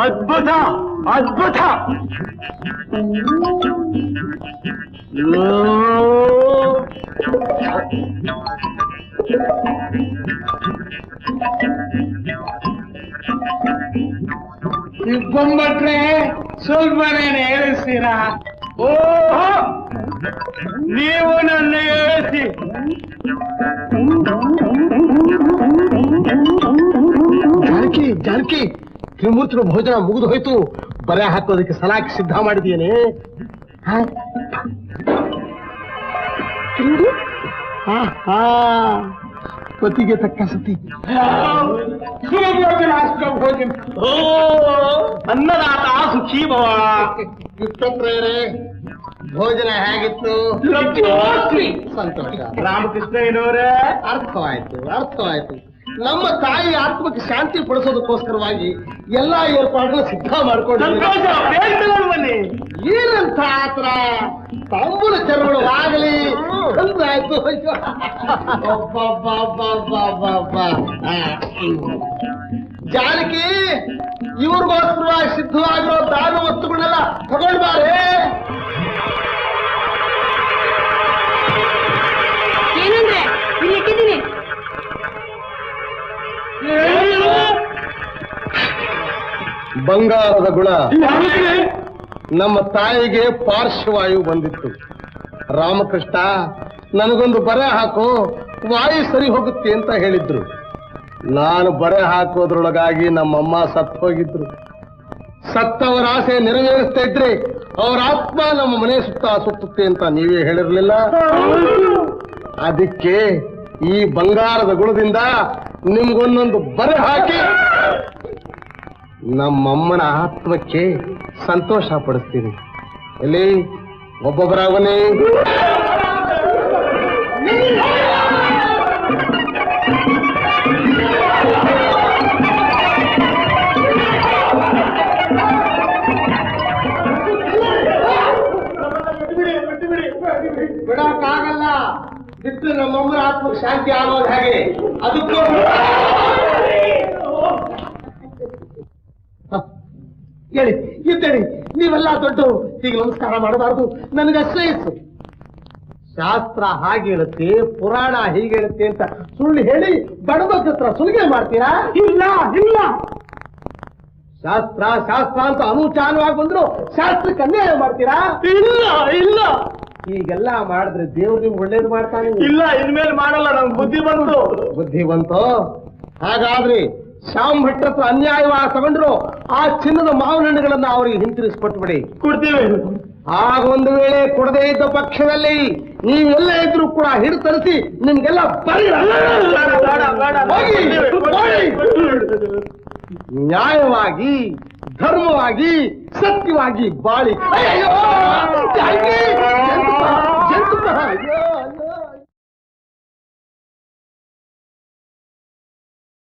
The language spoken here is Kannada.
ಅದ್ಭುತ ಅದ್ಭುತ. ಇಬ್ಬೊಂಬಟ್ರೆ ಸ್ವಲ್ಪನೇನೆ ಹೇಳಿಸ್ತೀರಾ? ಓಹೋ, ನೀವು ನನ್ನ ಹೇಳಿಸಿ. ಜಾನಕಿ ಜಾನಕಿ, ತ್ರಿಮೂರ್ತಿಗಳ ಭೋಜನ ಮುಗಿದು ಹೋಯ್ತು. ಬರೆ ಹಾಕೋದಕ್ಕೆ ಸಲಾಕಿ ಸಿದ್ಧ ಮಾಡಿದ್ದೇನೆ. ಪತಿಗೆ ತಕ್ಕ ಸತಿ. ಅನ್ನದಾತ ಸುಖೀ ಭವ. ಇಷ್ಟೊತ್ತರೇ ಭೋಜನ ಹೇಗಿತ್ತು? ಸಂತೋಷ. ರಾಮಕೃಷ್ಣ ಏನೋರೇ, ಅರ್ಥವಾಯ್ತು ಅರ್ಥವಾಯ್ತು. ನಮ್ಮ ತಾಯಿ ಆತ್ಮಕ್ಕೆ ಶಾಂತಿ ಪಡಿಸೋದಕ್ಕೋಸ್ಕರವಾಗಿ ಎಲ್ಲಾ ಏರ್ಪಾಡುಗಳು ಸಿದ್ಧ ಮಾಡ್ಕೊಂಡು ಏನಂತ ಆತರ ತಾಂಬೂಲ ಚರ್ಮಗಳು ಆಗಲಿ ಅಂದ್ರಾಯ್ತು. ಜಾನಕಿ, ಇವ್ರಿಗೋಸ್ಕರವಾಗಿ ಸಿದ್ಧವಾಗಿರೋ ದಾನ ವಸ್ತುಗಳನ್ನೆಲ್ಲ ತಗೊಂಡ್ಬಾರೆ. ಏನಂದ್ರೆ ಇಲ್ಲಿ ಇಟ್ಟಿದ್ದೀನಿ. ಬಂಗಾರದ ಗುಣ. ನಮ್ಮ ತಾಯಿಗೆ ಪಾರ್ಶ್ವವಾಯು ಬಂದಿತ್ತು. ರಾಮಕೃಷ್ಣ ನನಗೊಂದು ಬರೆ ಹಾಕು, ವಾಯು ಸರಿ ಹೋಗುತ್ತೆ ಅಂತ ಹೇಳಿದ್ರು. ನಾನು ಬರೆ ಹಾಕೋದ್ರೊಳಗಾಗಿ ನಮ್ಮಮ್ಮ ಸತ್ತು ಹೋಗಿದ್ರು. ಸತ್ತವರ ಆಸೆ ನೆರವೇರಿಸ್ತಾ ಇದ್ರೆ ಅವರ ಆತ್ಮ ನಮ್ಮ ಮನೆ ಸುತ್ತ ಸುತ್ತುತ್ತೆ ಅಂತ ನೀವೇ ಹೇಳಿರ್ಲಿಲ್ಲ. ಅದಕ್ಕೆ ಈ ಬಂಗಾರದ ಗುಣದಿಂದ ನಿಮ್ಗೊಂದೊಂದು ಬರೆ ಹಾಕಿ ನಮ್ಮಮ್ಮನ ಆತ್ಮಕ್ಕೆ ಸಂತೋಷ ಪಡಿಸ್ತೀನಿ. ಎಲ್ಲಿ ಒಬ್ಬೊಬ್ಬರಾಗನೇ. ಬಿಡಕ್ಕಾಗಲ್ಲ. ಬಿಟ್ಟು ನಮ್ಮಮ್ಮನ ಆತ್ಮಕ್ಕೆ ಶಾಂತಿ ಆಗೋದು ಹಾಗೆ. ಅದಕ್ಕೂ ಹೇಳಿ ಇದ್ದೇಳಿ. ನೀವೆಲ್ಲ ದೊಡ್ಡವರು, ಹೀಗೆ ನಮಸ್ಕಾರ ಮಾಡಬಾರ್ದು. ನನಗೆ ಶ್ರೇಯಸ್ಸು. ಶಾಸ್ತ್ರ ಹಾಗೇಳುತ್ತೆ, ಪುರಾಣ ಹೀಗೇಳುತ್ತೆ ಅಂತ ಸುಳ್ಳು ಹೇಳಿ ಬಡಬಗ್ಗ ಹತ್ರ ಸುಲಿಗೆ ಮಾಡ್ತೀರಾ? ಇಲ್ಲ ಇಲ್ಲ. ಶಾಸ್ತ್ರ ಶಾಸ್ತ್ರ ಅಂತ ಅನುಚಾನವಾಗಿ ಬಂದ್ರು ಶಾಸ್ತ್ರಕ್ಕೆ ಅನ್ಯಾಯ ಮಾಡ್ತೀರಾ? ಇಲ್ಲ ಇಲ್ಲ. ಹೀಗೆಲ್ಲ ಮಾಡಿದ್ರೆ ದೇವ್ರು ನಿಮ್ಗೆ ಒಳ್ಳೇದು ಮಾಡ್ತಾನೆ. ಇಲ್ಲ, ಇನ್ಮೇಲೆ ಮಾಡಲ್ಲ. ನಮ್ಗೆ ಬುದ್ಧಿ ಬಂತು. ಬುದ್ಧಿ ಬಂತು. ಹಾಗಾದ್ರೆ ಶ್ಯಾಮ್ ಭಟ್ರ ಹತ್ರ ಅನ್ಯಾಯವಾಗಿ ತಗೊಂಡ್ರು ಆ ಚಿನ್ನದ ಮಾವಿನ ಹಣ್ಣುಗಳನ್ನ ಅವರಿಗೆ ಹಿಂತಿರಿಸ್ಕೊಟ್ಬಿಡಿ. ಕೊಡ್ತೀವಿ. ಆಗ ಒಂದು ವೇಳೆ ಕೊಡದೇ ಇದ್ದ ಪಕ್ಷದಲ್ಲಿ ನೀವೆಲ್ಲ ಇದ್ರು ಕೂಡ ಹಿಡಿದು ತರಿಸಿ ನಿಮ್ಗೆಲ್ಲ ನ್ಯಾಯವಾಗಿ ಧರ್ಮವಾಗಿ ಸತ್ಯವಾಗಿ ಬಾಳಿ. ಅಯ್ಯೋ